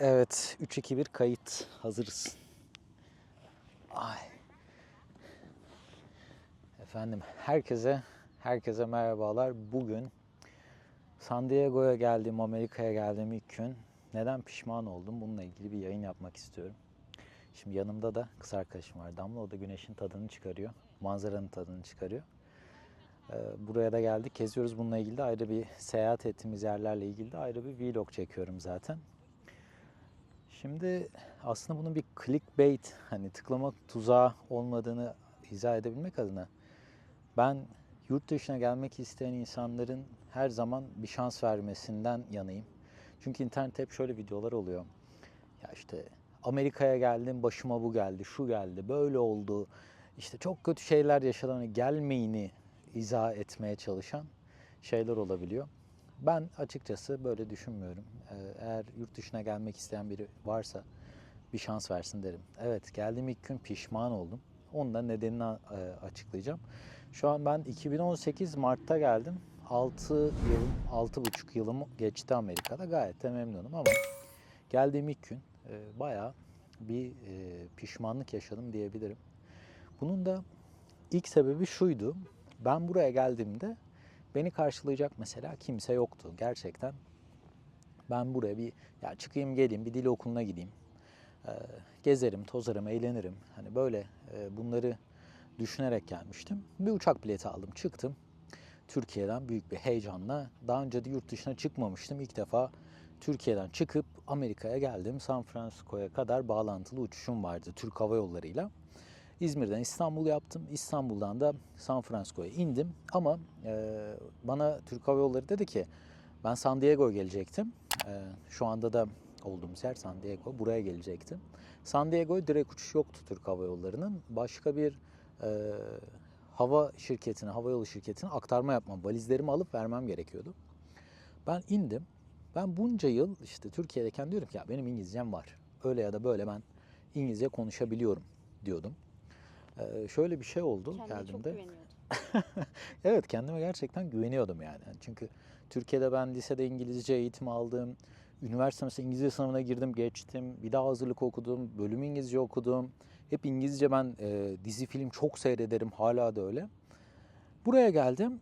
Evet, 3-2-1 kayıt. Hazırız. Ay. Efendim, herkese merhabalar. Bugün San Diego'ya geldiğim, Amerika'ya geldiğim ilk gün neden pişman oldum? Bununla ilgili bir yayın yapmak istiyorum. Şimdi yanımda da kız arkadaşım var, Damla. O da güneşin tadını çıkarıyor, manzaranın tadını çıkarıyor. Buraya da geldik, geziyoruz. Bununla ilgili de ayrı bir seyahat ettiğimiz yerlerle ilgili de ayrı bir vlog çekiyorum zaten. Şimdi aslında bunun bir clickbait, hani tıklama tuzağı olmadığını izah edebilmek adına ben yurt dışına gelmek isteyen insanların her zaman bir şans vermesinden yanayım. Çünkü internette hep şöyle videolar oluyor. Ya işte Amerika'ya geldim, başıma bu geldi, şu geldi, böyle oldu. İşte çok kötü şeyler yaşadım. Hani gelmeyini izah etmeye çalışan şeyler olabiliyor. Ben açıkçası böyle düşünmüyorum. Eğer yurt dışına gelmek isteyen biri varsa bir şans versin derim. Evet, geldiğim ilk gün pişman oldum. Onun da nedenini açıklayacağım. Şu an ben 2018 Mart'ta geldim. 6 yılım, 6,5 yılım geçti Amerika'da. Gayet de memnunum ama geldiğim ilk gün bayağı bir pişmanlık yaşadım diyebilirim. Bunun da ilk sebebi şuydu. Ben buraya geldiğimde beni karşılayacak mesela kimse yoktu gerçekten. Ben buraya ya çıkayım geleyim, bir dil okuluna gideyim. Gezerim, tozarım, eğlenirim. Hani böyle bunları düşünerek gelmiştim. Bir uçak bileti aldım, çıktım. Türkiye'den büyük bir heyecanla. Daha önce de yurt dışına çıkmamıştım. İlk defa Türkiye'den çıkıp Amerika'ya geldim. San Francisco'ya kadar bağlantılı uçuşum vardı Türk Hava Yolları'yla. İzmir'den İstanbul yaptım. İstanbul'dan da San Francisco'ya indim. Ama bana Türk Hava Yolları dedi ki ben San Diego'ya gelecektim. Şu anda da olduğumuz yer San Diego. Buraya gelecektim. San Diego'ya direkt uçuş yoktu Türk Hava Yolları'nın. Başka bir e, hava yolu şirketine aktarma yapmam, valizlerimi alıp vermem gerekiyordu. Ben indim. Ben bunca yıl işte Türkiye'deyken diyorum ki ya benim İngilizcem var. Öyle ya da böyle ben İngilizce konuşabiliyorum diyordum. Şöyle bir şey oldu Kendine çok geldiğimde. güveniyordum. Evet, kendime gerçekten güveniyordum yani. Çünkü Türkiye'de ben lisede İngilizce eğitim aldım. Üniversite mesela İngilizce sınavına girdim, geçtim. Bir daha hazırlık okudum, bölüm İngilizce okudum. Hep İngilizce ben dizi film çok seyrederim, hala da öyle. Buraya geldim.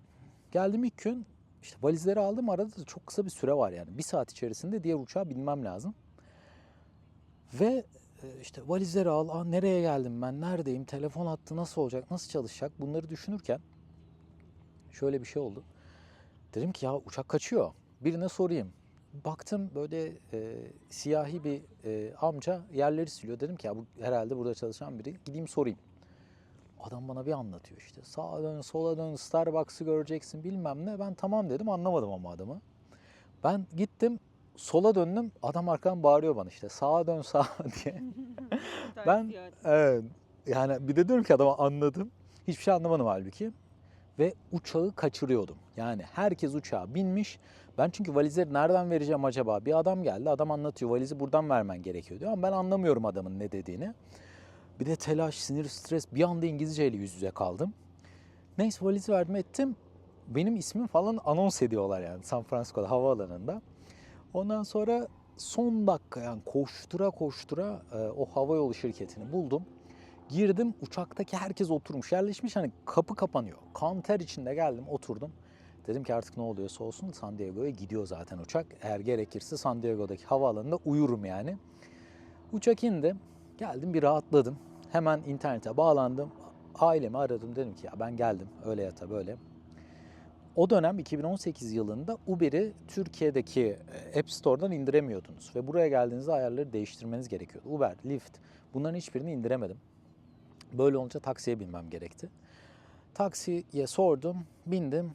Geldim ilk gün işte valizleri aldım. Arada da çok kısa bir süre var yani. Bir saat içerisinde diğer uçağa binmem lazım. Ve işte valizleri al. Aa, nereye geldim ben? Neredeyim? Telefon hattı nasıl olacak? Nasıl çalışacak? Bunları düşünürken şöyle bir şey oldu. Dedim ki ya uçak kaçıyor. Birine sorayım. Baktım böyle siyahi bir amca yerleri siliyor. Dedim ki ya bu herhalde burada çalışan biri. Gideyim sorayım. Adam bana bir anlatıyor işte. Sağa dön, sola dön, Starbucks'ı göreceksin bilmem ne. Ben tamam dedim, anlamadım ama adamı. Ben gittim, sola döndüm. Adam arkadan bağırıyor bana işte. Sağa dön, sağa diye. Ben Tavsiye et. yani bir de diyorum ki adama anladım. Hiçbir şey anlamadım halbuki. Ve uçağı kaçırıyordum. Yani herkes uçağa binmiş. Ben çünkü valizleri nereden vereceğim acaba? Bir adam geldi, adam anlatıyor. Valizi buradan vermen gerekiyor diyor. Ama ben anlamıyorum adamın ne dediğini. Bir de telaş, sinir, stres. Bir anda İngilizceyle yüz yüze kaldım. Neyse valizi verdim ettim. Benim ismim falan anons ediyorlar yani San Francisco'da havaalanında. Ondan sonra son dakika yani koştura koştura o havayolu şirketini buldum. Girdim, uçaktaki herkes oturmuş, yerleşmiş, hani kapı kapanıyor. Kan ter içinde geldim, oturdum. Dedim ki artık ne oluyorsa olsun San Diego'ya gidiyor zaten uçak. Eğer gerekirse San Diego'daki havaalanında uyurum yani. Uçak indi. Geldim, bir rahatladım. Hemen internete bağlandım. Ailemi aradım, dedim ki ya ben geldim öyle ya da böyle. O dönem 2018 yılında Uber'i Türkiye'deki App Store'dan indiremiyordunuz. Ve buraya geldiğinizde ayarları değiştirmeniz gerekiyordu. Uber, Lyft, bunların hiçbirini indiremedim. Böyle olunca taksiye binmem gerekti. Taksiye sordum, bindim.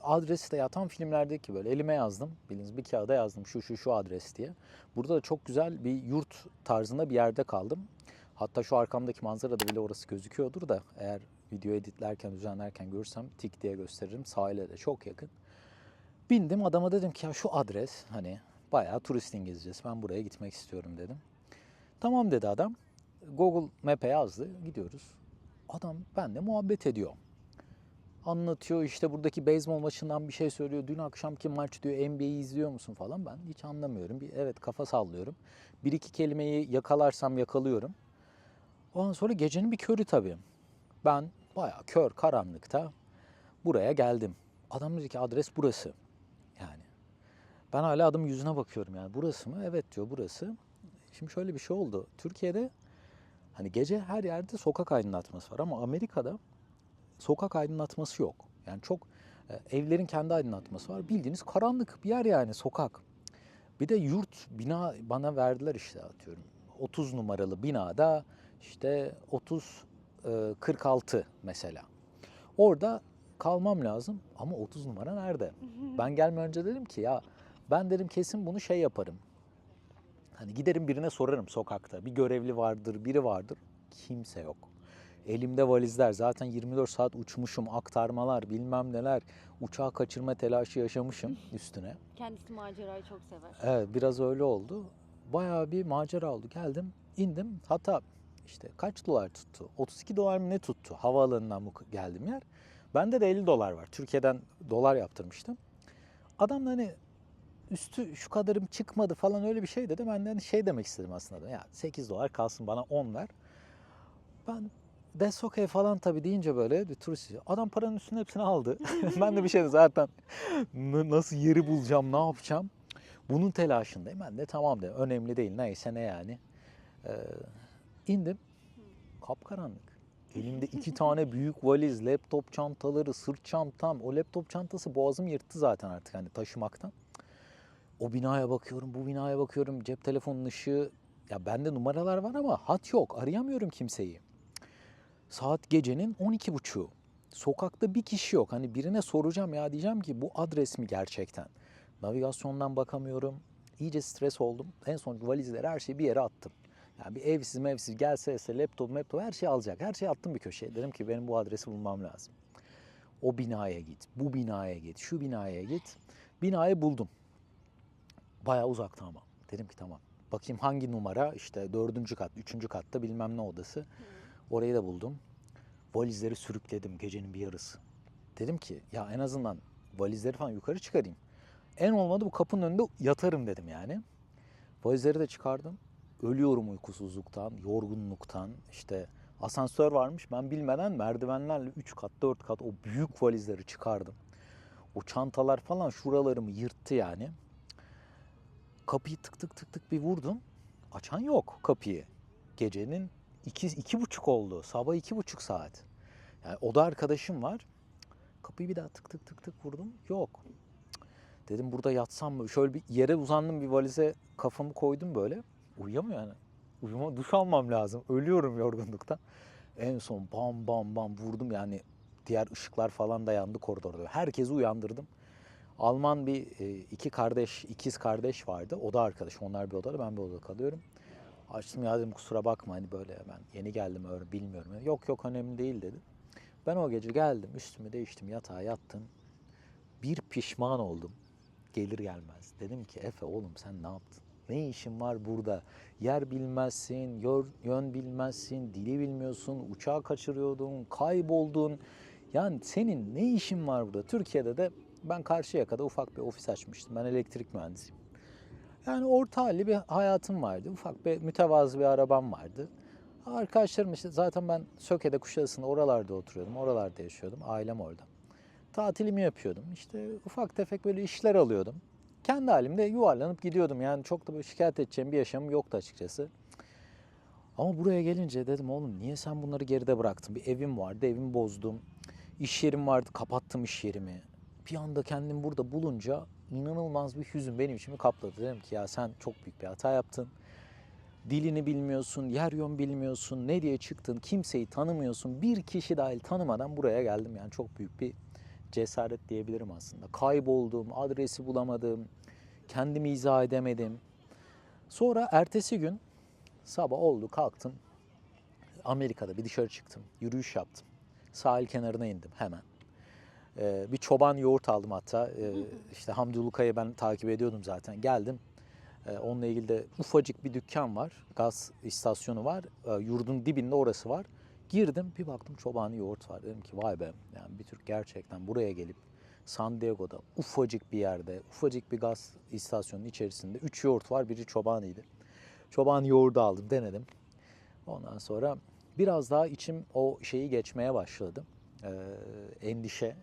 Adresi de ya tam filmlerdeki böyle elime yazdım. Bildiğiniz bir kağıda yazdım şu adres diye. Burada da çok güzel bir yurt tarzında bir yerde kaldım. Hatta şu arkamdaki manzarada bile orası gözüküyordur da eğer video editlerken, düzenlerken görürsem tik diye gösteririm. Sahile de çok yakın. Bindim, adama dedim ki ya şu adres, hani bayağı turist İngilizcesi, ben buraya gitmek istiyorum dedim. Tamam dedi adam. Google Map'e yazdı, gidiyoruz. Adam benimle muhabbet ediyor. Anlatıyor işte buradaki beyzbol maçından bir şey söylüyor. Dün akşamki maç diyor, NBA'yi izliyor musun falan. Ben hiç anlamıyorum. Evet, kafa sallıyorum. Bir iki kelimeyi yakalarsam yakalıyorum. Ondan sonra gecenin bir körü tabii. Ben bayağı kör karanlıkta buraya geldim. Adam dedi ki adres burası. Yani ben hala adamın yüzüne bakıyorum, yani burası mı? Evet diyor, burası. Şimdi şöyle bir şey oldu. Türkiye'de hani gece her yerde sokak aydınlatması var ama Amerika'da sokak aydınlatması yok. Yani çok evlerin kendi aydınlatması var. Bildiğiniz karanlık bir yer yani, sokak. Bir de yurt, bina bana verdiler işte, atıyorum. 30 numaralı binada işte 30 46 mesela. Orada kalmam lazım ama 30 numara nerede? Ben gelmeden önce dedim ki ya, ben dedim kesin bunu şey yaparım. Hani giderim birine sorarım sokakta. Bir görevli vardır, biri vardır. Kimse yok. Elimde valizler. Zaten 24 saat uçmuşum. Aktarmalar, bilmem neler. Uçağı kaçırma telaşı yaşamışım üstüne. Kendisi macerayı çok sever. Evet, biraz öyle oldu. Bayağı bir macera oldu. Geldim, indim. Hatta işte kaç dolar tuttu? 32 dolar mı ne tuttu? Havaalanından bu geldiğim yer. Bende de 50 dolar var. Türkiye'den dolar yaptırmıştım. Adam da hani üstü şu kadarım çıkmadı falan, öyle bir şey dedi. Ben de hani şey demek istedim aslında. Ya 8 dolar kalsın, bana 10 ver. Ben that's okay falan tabii deyince böyle bir turist. Adam paranın üstüne hepsini aldı. Ben de bir şey zaten nasıl yeri bulacağım, ne yapacağım? Bunun telaşındayım. Ben de tamam de, önemli değil, neyse ne yani. Ee, indim, kapkaranlık. Elimde 2 tane büyük valiz, laptop çantaları, sırt çantam. O laptop çantası boğazım yırttı zaten artık hani taşımaktan. O binaya bakıyorum, bu binaya bakıyorum. Cep telefonunun ışığı. Ya bende numaralar var ama hat yok. Arayamıyorum kimseyi. Saat gecenin 12.30'u. Sokakta bir kişi yok. Hani birine soracağım ya, diyeceğim ki bu adres mi gerçekten? Navigasyondan bakamıyorum. İyice stres oldum. En son valizleri, her şeyi bir yere attım. Yani bir evsiz mevsiz gelse laptop her şeyi alacak. Her şeyi attım bir köşeye. Dedim ki benim bu adresi bulmam lazım. O binaya git, bu binaya git, şu binaya git. Binayı buldum. Bayağı uzakta ama. Dedim ki tamam. Bakayım hangi numara, işte 4. kat, 3. katta bilmem ne odası. Orayı da buldum. Valizleri sürükledim gecenin bir yarısı. Dedim ki ya en azından valizleri falan yukarı çıkarayım. En olmadı bu kapının önünde yatarım dedim yani. Valizleri de çıkardım. Ölüyorum uykusuzluktan, yorgunluktan. İşte asansör varmış. Ben bilmeden merdivenlerle 3 kat, 4 kat o büyük valizleri çıkardım. O çantalar falan şuralarımı yırttı yani. Kapıyı tık tık tık tık bir vurdum. Açan yok kapıyı. Gecenin 2, 2.30 oldu. Sabah 2.30 saat. Yani oda arkadaşım var. Kapıyı bir daha tık tık tık tık vurdum. Yok. Dedim burada yatsam mı? Şöyle bir yere uzandım, bir valize kafamı koydum böyle. Uyuyamıyor yani. Duş almam lazım. Ölüyorum yorgunluktan. En son bam bam bam vurdum yani. Diğer ışıklar falan da yandı koridorda. Herkesi uyandırdım. Alman iki kardeş, ikiz kardeş vardı. Oda arkadaş. Onlar bir odada, ben bir odada kalıyorum. Açtım, ya dedim kusura bakma hani böyle ben yeni geldim öyle bilmiyorum. Yok yok, önemli değil dedi. Ben o gece geldim, üstümü değiştim, yatağa yattım. Bir pişman oldum gelir gelmez. Dedim ki Efe oğlum sen ne yaptın? Ne işin var burada? Yer bilmezsin, yön bilmezsin, dili bilmiyorsun, uçağı kaçırıyordun, kayboldun. Yani senin ne işin var burada? Türkiye'de de ben Karşıyaka'da ufak bir ofis açmıştım. Ben elektrik mühendisiyim. Yani orta halli bir hayatım vardı. Ufak bir mütevazı bir arabam vardı. Arkadaşlarım işte, zaten ben Söke'de, Kuşadası'nda oralarda oturuyordum. Oralarda yaşıyordum. Ailem orada. Tatilimi yapıyordum. İşte ufak tefek böyle işler alıyordum. Kendi halimde yuvarlanıp gidiyordum. Yani çok da böyle şikayet edeceğim bir yaşamım yoktu açıkçası. Ama buraya gelince dedim oğlum niye sen bunları geride bıraktın? Bir evim vardı, evimi bozdum. İş yerim vardı, kapattım iş yerimi. Bir anda kendimi burada bulunca inanılmaz bir hüzün benim içimi kapladı. Dedim ki ya sen çok büyük bir hata yaptın. Dilini bilmiyorsun, yer yön bilmiyorsun, ne diye çıktın, kimseyi tanımıyorsun. Bir kişi dahil tanımadan buraya geldim. Yani çok büyük bir cesaret diyebilirim aslında. Kayboldum, adresi bulamadım, kendimi izah edemedim. Sonra ertesi gün sabah oldu, kalktım. Amerika'da bir dışarı çıktım, yürüyüş yaptım. Sahil kenarına indim hemen. Bir çoban yoğurt aldım hatta. İşte Hamdi Ulukay'ı ben takip ediyordum zaten. Geldim. Onunla ilgili de ufacık bir dükkan var. Gaz istasyonu var. Yurdun dibinde orası var. Girdim, bir baktım çobani yoğurt var. Dedim ki vay be, yani bir Türk gerçekten buraya gelip San Diego'da ufacık bir yerde, ufacık bir gaz istasyonunun içerisinde 3 yoğurt var, biri çobaniydi. Çobani yoğurdu aldım, denedim. Ondan sonra biraz daha içim o şeyi geçmeye başladı. Endişe.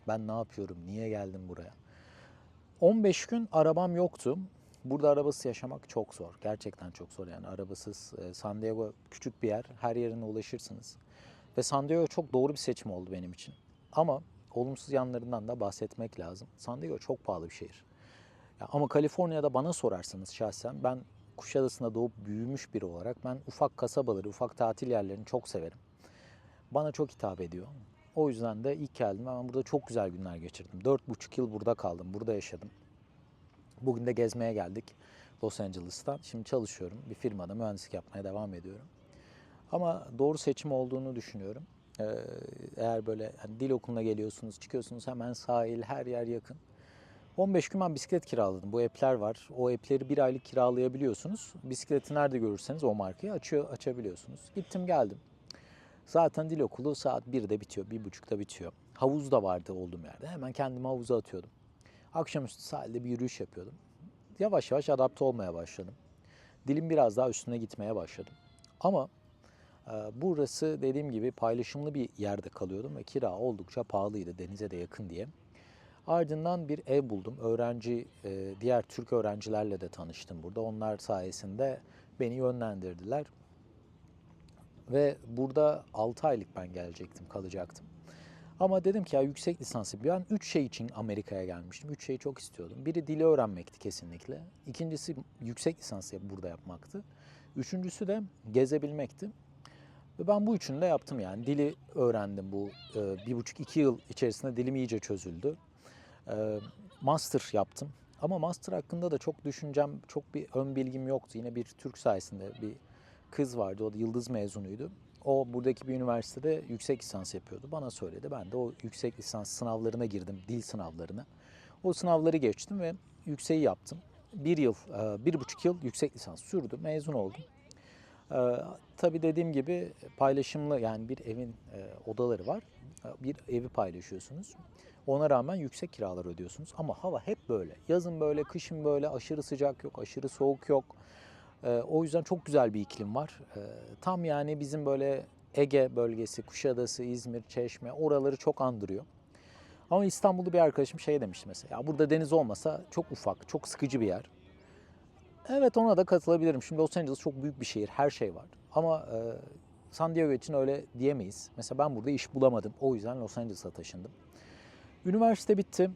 Ben ne yapıyorum? Niye geldim buraya? 15 gün arabam yoktu. Burada arabasız yaşamak çok zor. Gerçekten çok zor yani arabasız. San Diego küçük bir yer. Her yerine ulaşırsınız. Ve San Diego çok doğru bir seçim oldu benim için. Ama olumsuz yanlarından da bahsetmek lazım. San Diego çok pahalı bir şehir. Ya ama Kaliforniya'da bana sorarsanız şahsen, ben Kuşadası'nda doğup büyümüş biri olarak ben ufak kasabaları, ufak tatil yerlerini çok severim. Bana çok hitap ediyor. O yüzden de ilk geldim ben burada çok güzel günler geçirdim. 4,5 yıl burada kaldım, burada yaşadım. Bugün de gezmeye geldik Los Angeles'tan. Şimdi çalışıyorum. Bir firmada mühendislik yapmaya devam ediyorum. Ama doğru seçim olduğunu düşünüyorum. Eğer böyle hani dil okuluna geliyorsunuz, çıkıyorsunuz, hemen sahil, her yer yakın. 15 gün ben bisiklet kiraladım. Bu app'ler var. O app'leri bir aylık kiralayabiliyorsunuz. Bisikleti nerede görürseniz o markayı açabiliyorsunuz. Gittim geldim. Zaten dil okulu saat 1'de bitiyor, 1.30'da bitiyor. Havuz da vardı olduğum yerde. Hemen kendimi havuza atıyordum. Akşamüstü sahilde bir yürüyüş yapıyordum. Yavaş yavaş adapte olmaya başladım. Dilim biraz daha üstüne gitmeye başladım. Ama burası dediğim gibi paylaşımlı bir yerde kalıyordum ve kira oldukça pahalıydı, denize de yakın diye. Ardından bir ev buldum. Diğer Türk öğrencilerle de tanıştım burada. Onlar sayesinde beni yönlendirdiler. Ve burada 6 aylık ben gelecektim, kalacaktım. Ama dedim ki ya yüksek lisansı, ben 3 şey için Amerika'ya gelmiştim. 3 şeyi çok istiyordum. Biri dili öğrenmekti kesinlikle. İkincisi yüksek lisansı burada yapmaktı. Üçüncüsü de gezebilmekti. Ve ben bu üçünü de yaptım yani. Dili öğrendim bu 1,5-2 yıl içerisinde dilim iyice çözüldü. Master yaptım. Ama master hakkında da çok düşüncem, çok bir ön bilgim yoktu. Yine bir Türk sayesinde bir kız vardı, o da Yıldız mezunuydu. O buradaki bir üniversitede yüksek lisans yapıyordu. Bana söyledi. Ben de o yüksek lisans sınavlarına girdim, dil sınavlarına. O sınavları geçtim ve yükseği yaptım. 1 yıl, 1,5 yıl yüksek lisans sürdü. Mezun oldum. Tabii dediğim gibi paylaşımlı, yani bir evin odaları var. Bir evi paylaşıyorsunuz. Ona rağmen yüksek kiralar ödüyorsunuz. Ama hava hep böyle. Yazın böyle, kışın böyle, aşırı sıcak yok, aşırı soğuk yok. O yüzden çok güzel bir iklim var. Tam yani bizim böyle Ege bölgesi, Kuşadası, İzmir, Çeşme, oraları çok andırıyor. Ama İstanbul'da bir arkadaşım şey demişti mesela. Ya burada deniz olmasa çok ufak, çok sıkıcı bir yer. Evet, ona da katılabilirim. Şimdi Los Angeles çok büyük bir şehir, her şey var. Ama San Diego için öyle diyemeyiz. Mesela ben burada iş bulamadım. O yüzden Los Angeles'a taşındım. Üniversite bitti.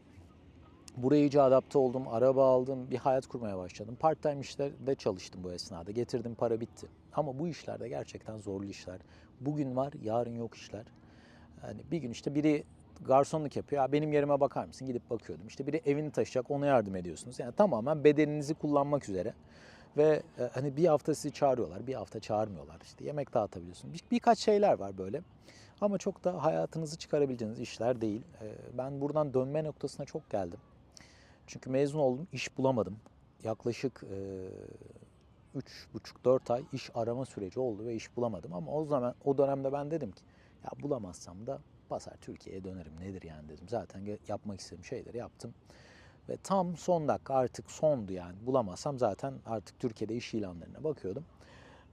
Buraya iyice adapte oldum. Araba aldım. Bir hayat kurmaya başladım. Part-time işlerde çalıştım bu esnada. Getirdim, para bitti. Ama bu işlerde gerçekten zorlu işler. Bugün var, yarın yok işler. Yani bir gün işte biri garsonluk yapıyor. Ya benim yerime bakar mısın? Gidip bakıyordum. İşte biri evini taşıyacak, ona yardım ediyorsunuz. Yani tamamen bedeninizi kullanmak üzere. Ve hani bir hafta sizi çağırıyorlar, bir hafta çağırmıyorlar. İşte yemek dağıtabiliyorsun. Birkaç şeyler var böyle. Ama çok da hayatınızı çıkarabileceğiniz işler değil. Ben buradan dönme noktasına çok geldim. Çünkü mezun oldum, iş bulamadım. Yaklaşık 3,5-4 ay iş arama süreci oldu ve iş bulamadım. Ama o dönemde ben dedim ki ya bulamazsam da basar Türkiye'ye dönerim, nedir yani dedim. Zaten yapmak istediğim şeyleri yaptım. Ve tam son dakika, artık sondu yani, bulamazsam zaten artık Türkiye'de iş ilanlarına bakıyordum.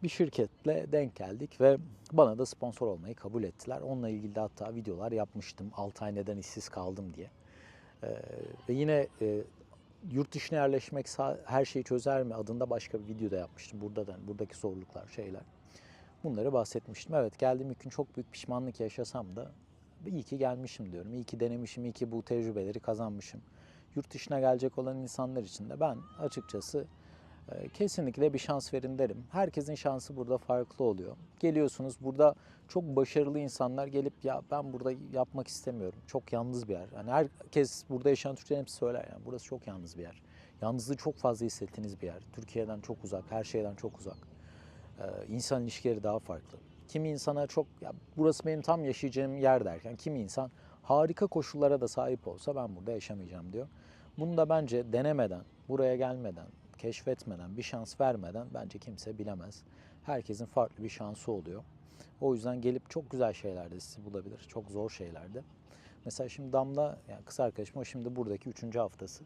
Bir şirketle denk geldik ve bana da sponsor olmayı kabul ettiler. Onunla ilgili de hatta videolar yapmıştım. 6 ay neden işsiz kaldım diye. Ve yine yurt dışına yerleşmek her şeyi çözer mi adında başka bir video da yapmıştım. Buradaki zorluklar, şeyler. Bunları bahsetmiştim. Evet, geldiğim ilk gün çok büyük pişmanlık yaşasam da iyi ki gelmişim diyorum. İyi ki denemişim, iyi ki bu tecrübeleri kazanmışım. Yurt dışına gelecek olan insanlar için de ben açıkçası kesinlikle bir şans verin derim. Herkesin şansı burada farklı oluyor. Geliyorsunuz, burada çok başarılı insanlar gelip ya ben burada yapmak istemiyorum. Çok yalnız bir yer. Yani herkes, burada yaşayan Türklerin hepsi söyler yani burası çok yalnız bir yer. Yalnızlığı çok fazla hissettiğiniz bir yer. Türkiye'den çok uzak, her şeyden çok uzak. İnsan ilişkileri daha farklı. Kimi insana çok ya burası benim tam yaşayacağım yer derken, kimi insan harika koşullara da sahip olsa ben burada yaşamayacağım diyor. Bunu da bence denemeden, buraya gelmeden, keşfetmeden, bir şans vermeden bence kimse bilemez. Herkesin farklı bir şansı oluyor. O yüzden gelip çok güzel şeyler de sizi bulabilir. Çok zor şeyler de. Mesela şimdi Damla, yani kız arkadaşım, o şimdi buradaki 3. haftası.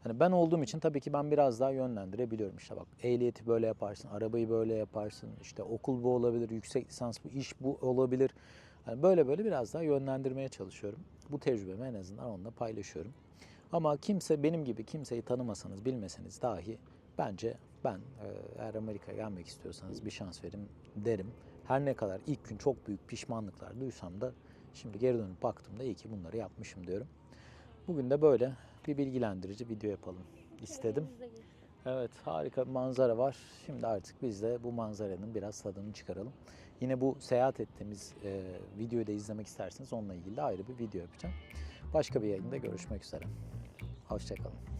Hani ben olduğum için tabii ki ben biraz daha yönlendirebiliyorum. İşte bak, ehliyeti böyle yaparsın, arabayı böyle yaparsın, işte okul bu olabilir, yüksek lisans bu, iş bu olabilir. Hani böyle böyle biraz daha yönlendirmeye çalışıyorum. Bu tecrübemi en azından onunla paylaşıyorum. Ama kimse benim gibi, kimseyi tanımasanız, bilmeseniz dahi bence ben eğer Amerika'ya gelmek istiyorsanız bir şans verin derim. Her ne kadar ilk gün çok büyük pişmanlıklar duysam da şimdi geri dönüp baktığımda iyi ki bunları yapmışım diyorum. Bugün de böyle bir bilgilendirici video yapalım istedim. Süremiz de geçti. Evet, harika bir manzara var. Şimdi artık biz de bu manzaranın biraz tadını çıkaralım. Yine bu seyahat ettiğimiz videoyu da izlemek isterseniz onunla ilgili de ayrı bir video yapacağım. Başka bir yayında görüşmek üzere. Hoşça kalın.